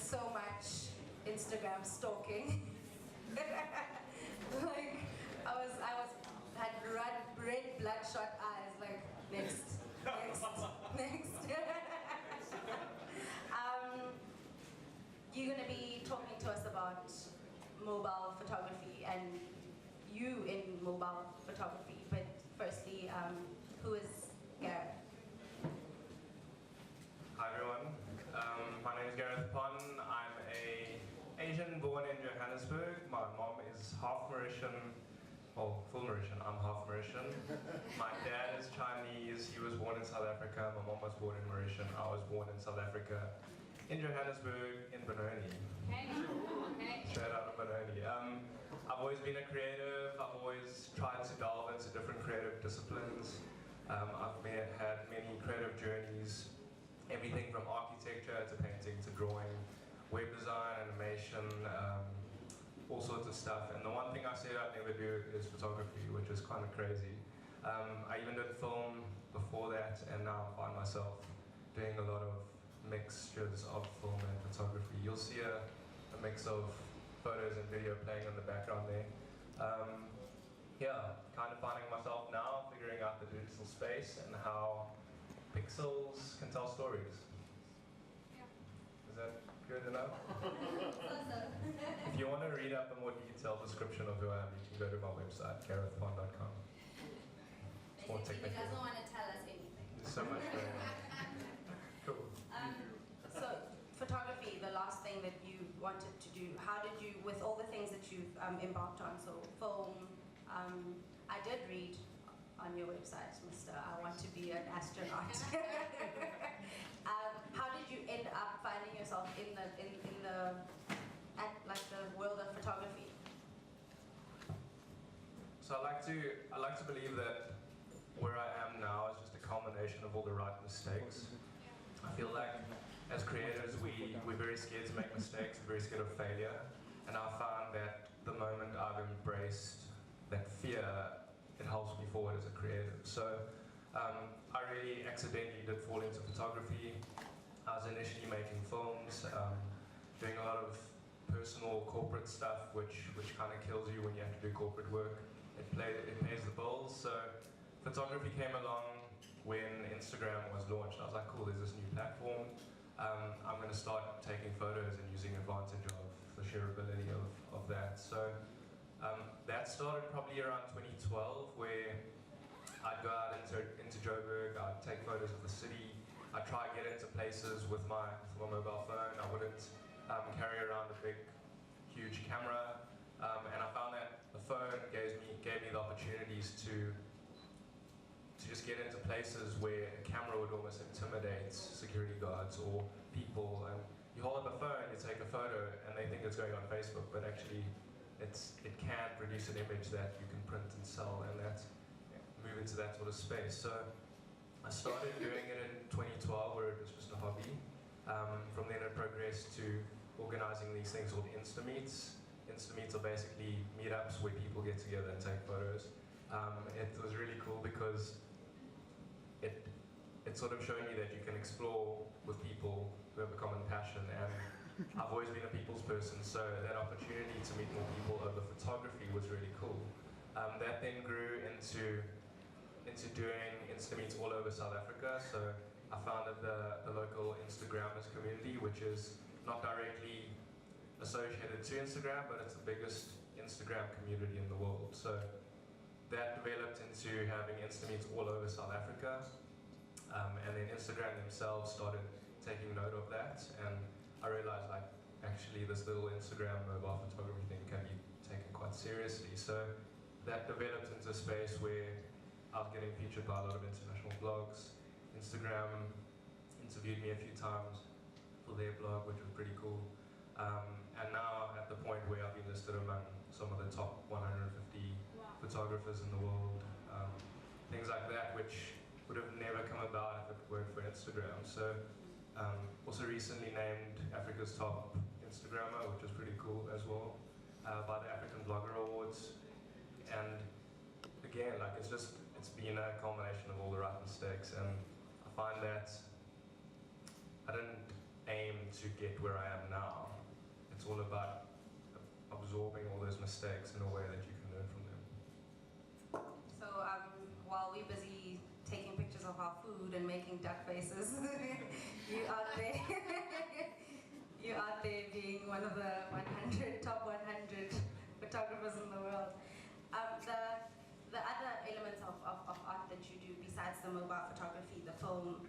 so much Instagram stalking. Like had red bloodshot eyes. Like next. You're going to be talking to us about mobile photography and you in mobile photography. But firstly, who is Gareth? Hi everyone, my name is Gareth Pon. I'm an Asian born in Johannesburg. My mom is half Mauritian, well, full Mauritian, I'm half Mauritian. My dad is Chinese, he was born in South Africa. My mom was born in Mauritian, I was born in South Africa. In Johannesburg, in Benoni. Okay. Straight out of Benoni. I've always been a creative, I've always tried to delve into different creative disciplines. I've had many creative journeys. Everything from architecture to painting to drawing, web design, animation, all sorts of stuff. And the one thing I said I'd never do is photography, which is kind of crazy. I even did film before that, and now I find myself doing a lot of mixtures of film and photography. You'll see a mix of photos and video playing in the background there. Yeah, kind of finding myself now, figuring out the digital space and how pixels can tell stories. Yeah. Is that good enough? If you want to read up a more detailed description of who I am, you can go to my website, garethpon.com. It's more Basically, technical. he doesn't want to tell us anything. There's so much going on. Cool. So photography, the last thing that you wanted to do, how did you, with all the things that you've embarked on, so film, I did read on your website, Mr. I want to be an astronaut. How did you end up finding yourself in the world of photography? So I like to believe that where I am now is just a culmination of all the right mistakes. I feel like as creators we're very scared to make mistakes, very scared of failure, and I found that the moment I've embraced that fear, it helps me forward as a creative. So I really accidentally did fall into photography. I was initially making films, doing a lot of personal corporate stuff, which kind of kills you when you have to do corporate work. It pays the bills. So photography came along when Instagram was launched. I was like, cool, there's this new platform. I'm going to start taking photos and using advantage of the shareability of that. So that started probably around 2012, where I'd go out into Joburg, I'd take photos of the city, I'd try and get into places with my mobile phone. I wouldn't carry around a big, huge camera, and I found that the phone gave me the opportunities to just get into places where a camera would almost intimidate security guards or people. And you hold up a phone, you take a photo, and they think it's going on Facebook, but actually it can produce an image that you can print and sell, and move into that sort of space. So I started doing it in 2012, where it was just a hobby. From then it progressed to organizing these things called Insta-meets. Insta-meets are basically meetups where people get together and take photos. It was really cool because it sort of showed me that you can explore with people who have a common passion, and I've always been a people's person, so that opportunity to meet more people over photography was really cool. That then grew into doing Insta-meets all over South Africa. So I founded the local Instagrammers community, which is not directly associated to Instagram, but it's the biggest Instagram community in the world. So that developed into having Insta-meets all over South Africa. And then Instagram themselves started taking note of that, and I realized, like, actually this little Instagram mobile photography thing can be taken quite seriously. So that developed into a space where I was getting featured by a lot of international blogs. Instagram interviewed me a few times for their blog, which was pretty cool. And now at the point where I've been listed among some of the top 150 photographers in the world. Things like that, which would have never come about if it weren't for Instagram. So also recently named Africa's top Instagrammer, which is pretty cool as well, by the African Blogger Awards. And again, like, it's been a culmination of all the right mistakes, and I find that I didn't aim to get where I am now. It's all about absorbing all those mistakes in a way that you can learn from them. So while we're busy taking pictures of our food and making duck faces, you out there, you out there being one of the top 100 photographers in the world. The other elements of art that you do besides the mobile photography, the film,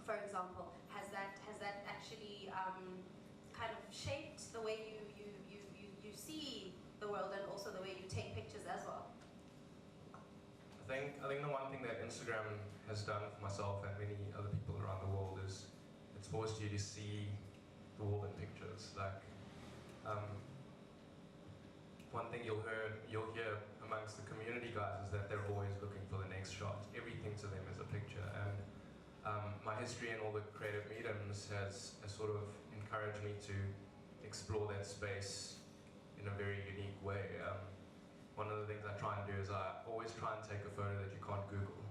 for example, has that actually kind of shaped the way you see the world and also the way you take pictures as well? I think the one thing that Instagram has done for myself and many other people around the world is it's forced you to see the world in pictures. Like one thing you'll hear amongst the community guys is that they're always looking for the next shot. Everything to them is a picture, and my history in all the creative mediums has sort of encouraged me to explore that space in a very unique way. One of the things I try and do is I always try and take a photo that you can't Google,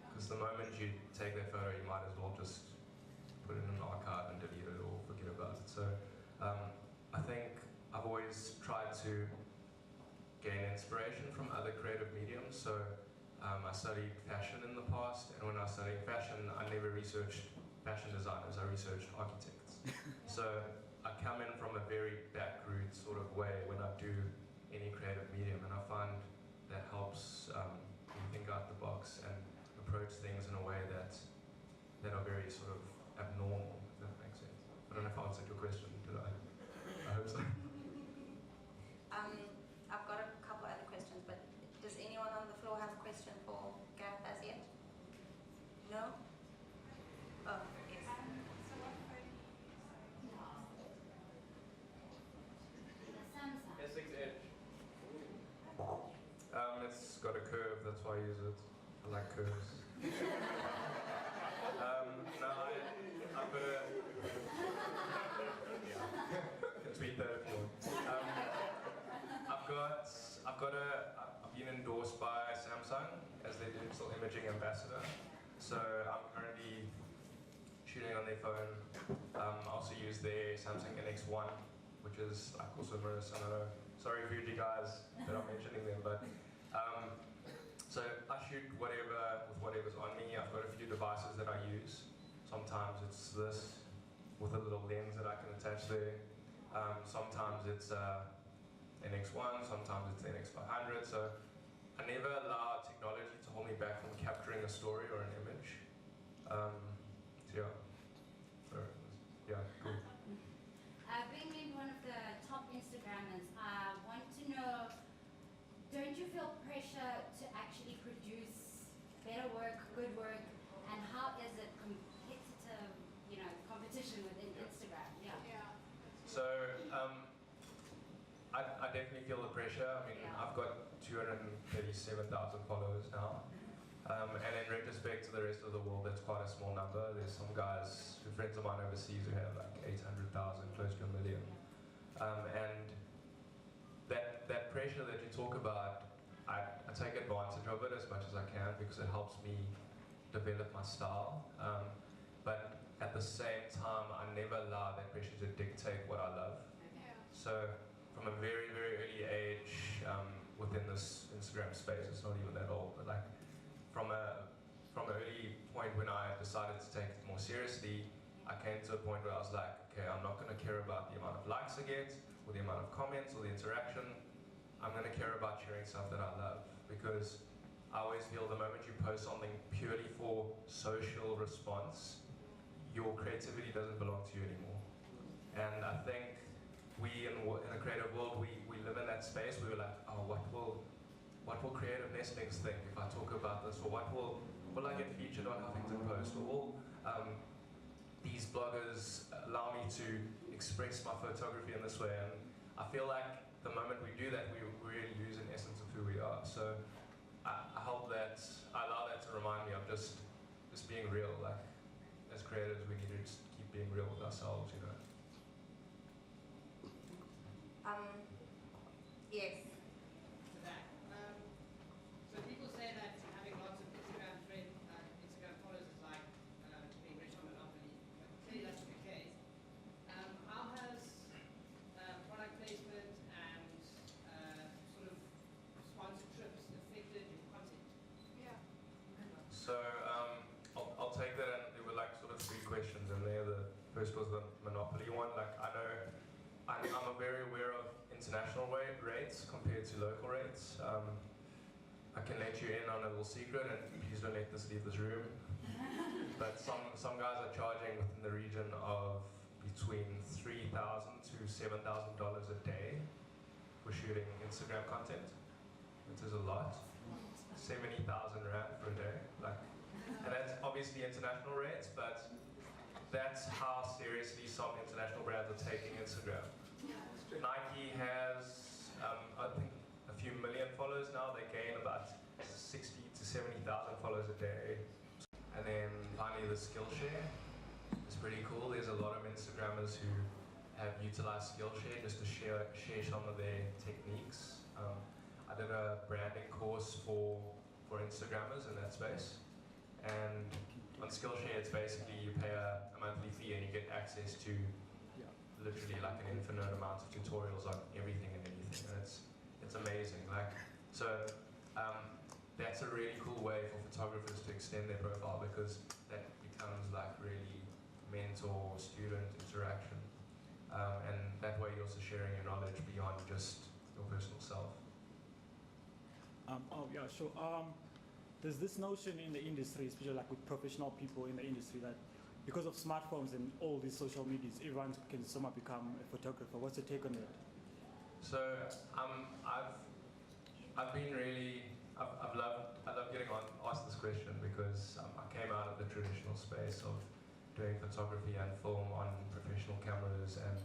because the moment you take that photo, you might as well just put it in an archive and delete it or forget about it. So I think I've always tried to gain inspiration from other creative mediums. So I studied fashion in the past, and when I was studying fashion, I never researched fashion designers, I researched architects. So I come in from a very backroot sort of way when I do any creative medium, and I find that helps me think out the box and approach things in a way that are very sort of abnormal, if that makes sense. I don't know if I answered your question, did I? I hope so. I've got a couple other questions, but does anyone on the floor have a question for Gareth as yet? No? Oh, yes. So what phone do you use? Samsung. S6 Edge. It's got a curve, that's why I use it. I like curves. No, I've got a... Yeah, can tweet that if you want. I've been endorsed by Samsung as their digital imaging ambassador. So I'm currently shooting on their phone. I also use their Samsung NX1, which is like also very similar. Sorry, Fuji guys, that I'm mentioning them, but so I shoot whatever's on me. I've got a few devices that I use. Sometimes it's this with a little lens that I can attach there. Sometimes it's NX1, sometimes it's NX500. So I never allow technology to hold me back from capturing a story or an image. Yeah, cool. Being maybe one of the top Instagrammers, I want to know, don't you feel pressure to actually produce better work, good work, and how is it competitive, competition within Instagram? Yeah. So I definitely feel the pressure. I mean, Yeah. I've got 237,000 followers now. And in retrospect to the rest of the world, that's quite a small number. There's some guys, friends of mine overseas, who have like 800,000, close to 1 million. And that pressure that you talk about, I take advantage of it as much as I can because it helps me develop my style. But at the same time, I never allow that pressure to dictate what I love. So from a very, very early age, within this Instagram space, it's not even that old, but like from an early point when I decided to take it more seriously, I came to a point where I was like, okay, I'm not going to care about the amount of likes I get, or the amount of comments, or the interaction. I'm going to care about sharing stuff that I love, because I always feel the moment you post something purely for social response, your creativity doesn't belong to you anymore. And I think we in the creative world, we live in that space where we're like, oh, what will creative nestlings think if I talk about this, or will I get featured on Huffington Post, or will these bloggers allow me to express my photography in this way? And I feel like the moment we do that, we really lose an essence of who we are. So I allow that to remind me of just being real. Like as creators, we need to just keep being real with ourselves, Yes. To that. So people say that having lots of Instagram followers is like being rich on monopoly. But clearly that's not the case. rates compared to local rates. I can let you in on a little secret, and please don't let this leave this room. But some guys are charging within the region of between $3,000 to $7,000 a day for shooting Instagram content, which is a lot. 70,000 rand for a day, and that's obviously international rates, but that's how seriously some international brands are taking Instagram. Nike has, I think, a few million followers now. They gain about 60 to 70,000 followers a day. And then finally, the Skillshare is pretty cool. There's a lot of Instagrammers who have utilized Skillshare just to share some of their techniques. I did a branding course for Instagrammers in that space, and on Skillshare it's basically you pay a monthly fee and you get access to literally like an infinite amount of tutorials on everything and anything, and it's amazing. That's a really cool way for photographers to extend their profile, because that becomes like really mentor-student interaction, and that way you're also sharing your knowledge beyond just your personal self. Yeah, sure. There's this notion in the industry, especially like with professional people in the industry, that because of smartphones and all these social medias, everyone can somehow become a photographer. What's your take on that? So I've been really, I love getting asked this question, because I came out of the traditional space of doing photography and film on professional cameras and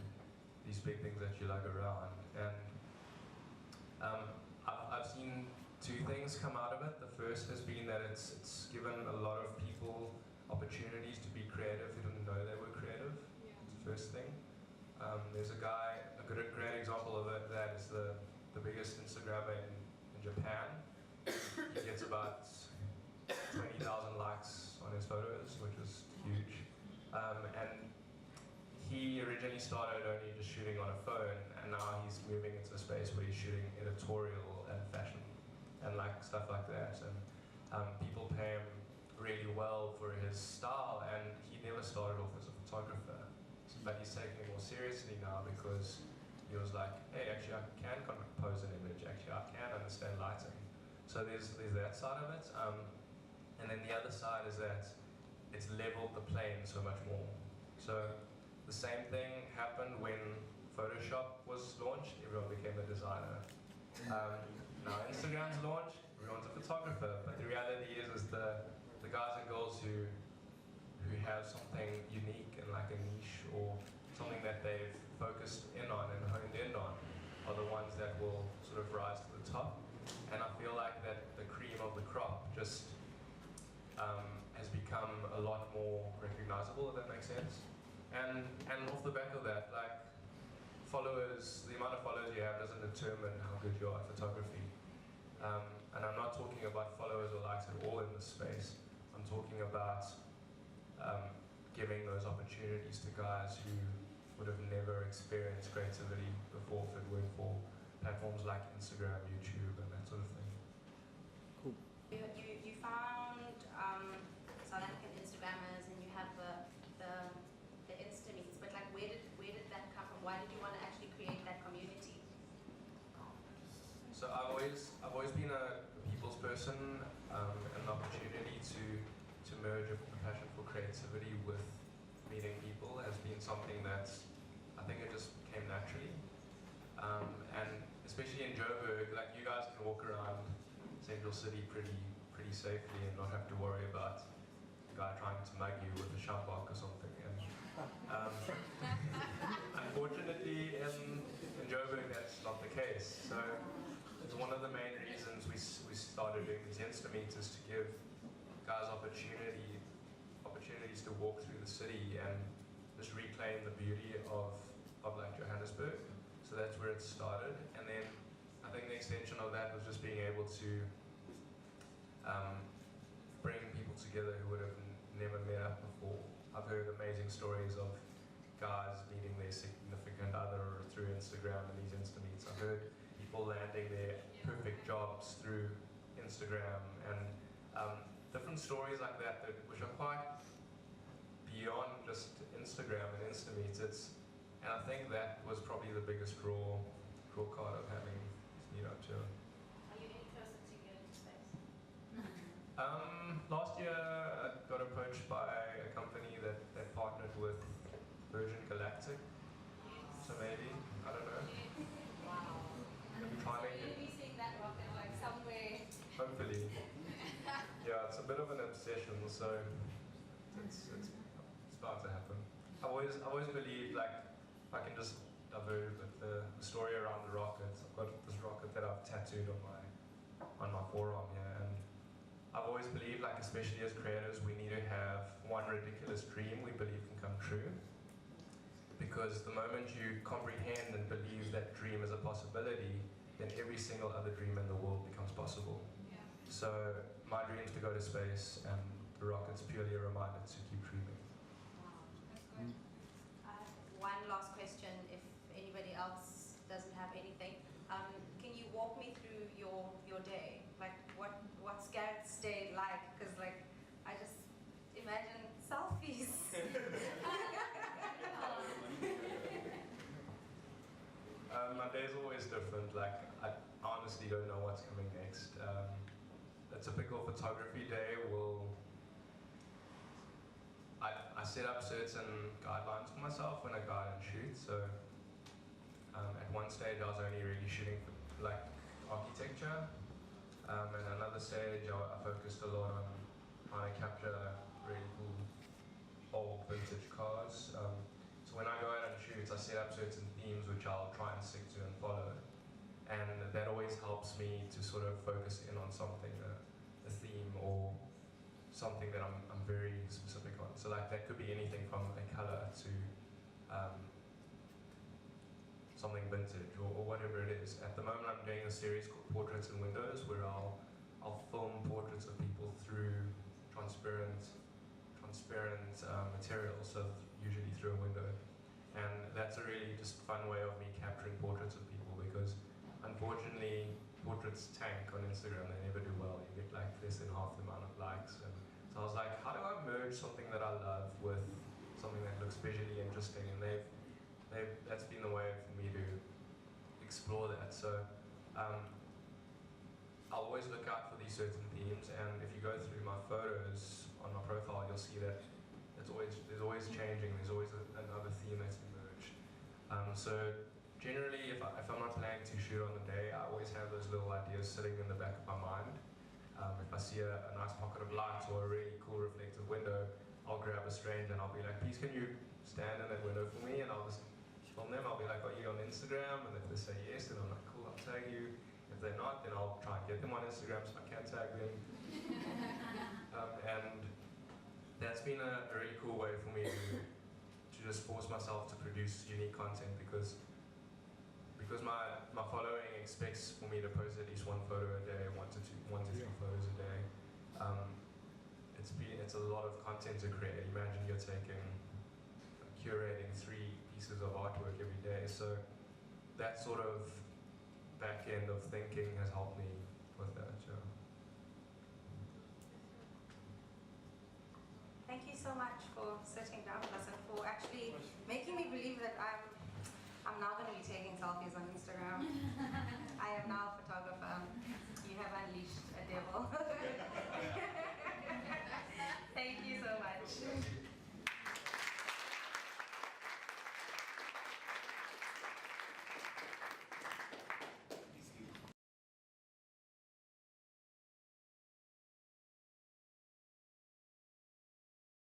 these big things that you lug around. And I've seen two things come out of it. The first has been that it's given a lot of people opportunities to be creative who didn't know they were creative. Yeah. It's the first thing. There's a guy, a great example of it, that is the biggest Instagrammer in Japan. He gets about 20,000 likes on his photos, which is huge. And he originally started only just shooting on a phone, and now he's moving into a space where he's shooting editorial and fashion and like stuff like that. And people pay him really well for his style, and he never started off as a photographer. But he's taking it more seriously now, because he was like, hey, actually I can compose an image, actually I can understand lighting. So there's that side of it. And then the other side is that it's leveled the playing so much more. So the same thing happened when Photoshop was launched. Everyone became a designer. Now Instagram's launched, everyone's a photographer. But the reality is the guys and girls who have something unique and like a niche, or something that they've focused in on and honed in on, are the ones that will sort of rise to the top. And I feel like that the cream of the crop just has become a lot more recognizable, if that makes sense. And off the back of that, like, followers, the amount of followers you have doesn't determine how good you are at photography. And I'm not talking about followers or likes at all in this space. I'm talking about giving those opportunities to guys who would have never experienced creativity before if it weren't for platforms like Instagram, YouTube, and that sort of thing. Cool. You found South African Instagrammers, and you have the Insta meets, but like where did that come from? Why did you want to actually create that community? So I've always been a people's person, an opportunity to merge a passion for creativity with meeting people has been something that I think it just came naturally. And especially in Joburg, like, you guys can walk around Central City pretty safely and not have to worry about a guy trying to mug you with a shambok or something. And unfortunately, in Joburg, that's not the case. So it's one of the main reasons we started doing these Insta meets, is to give guys opportunities to walk through the city and just reclaim the beauty of like Johannesburg. So that's where it started. And then I think the extension of that was just being able to bring people together who would have never met up before. I've heard amazing stories of guys meeting their significant other through Instagram and these Insta meets. I've heard people landing their perfect jobs through Instagram, and different stories like that, which are quite beyond just Instagram and Insta meets. And I think that was probably the biggest draw card of having meet up. Yeah. Are you any closer to getting to space? Last year, I got approached by a company that partnered with Virgin Galactic. So maybe, I don't know. Wow. Trying to You'll be seeing that rocket like somewhere. hopefully. Yeah, it's a bit of an obsession, so it's about to happen. I've always believed like if I can just divert with the story around the rockets. I've got this rocket that I've tattooed on my forearm here, and I've always believed, like especially as creators, we need to have one ridiculous dream we believe can come true. Because the moment you comprehend and believe that dream is a possibility, then every single other dream in the world becomes possible. Yeah. So my dream is to go to space, and the rocket's purely a reminder to keep dreaming. Wow, that's good. One last question, if anybody else doesn't have anything. Can you walk me through your day? Like, what's Gareth's day like? Because, like, I just imagine selfies. My day's always different. Like, I honestly don't know what's coming next. A typical photography day will... I set up certain guidelines for myself when I go out and shoot. So at one stage I was only really shooting for like architecture. And another stage I focused a lot on trying to capture really cool old vintage cars. So when I go out and shoot, I set up certain themes which I'll try and stick to and follow. And that always helps me to sort of focus in on something, a theme or something that I'm very specific on. So like that could be anything from a color to something vintage or whatever it is. At the moment I'm doing a series called Portraits in Windows where I'll film portraits of people through transparent materials, so usually through a window. And that's a really just fun way of me capturing portraits of people, because unfortunately portraits tank on Instagram, they never do well. You get like less than half the amount of likes. And so I was like, how do I merge something that I love with something that looks visually interesting? And that's been the way for me to explore that. So I'll always look out for these certain themes, and if you go through my photos on my profile, you'll see that there's always changing, there's always another theme that's emerged. So generally, if I'm not planning to shoot on the day, I always have those little ideas sitting in the back of my mind. If I see a nice pocket of light or a really cool reflective window, I'll grab a stranger and I'll be like, please can you stand in that window for me? And I'll just film them. I'll be like, are you on Instagram? And if they say yes, then I'm like, cool, I'll tag you. If they're not, then I'll try and get them on Instagram so I can tag them. And that's been a really cool way for me to just force myself to produce unique content, because my following expects for me to post at least one photo a day, one to three photos a day. It's a lot of content to create. Imagine you're curating 3 pieces of artwork every day. So that sort of back end of thinking has helped me with that. So. Thank you so much for sitting down with us and for actually making me believe that I'm now going to be taking selfies on Instagram. I am now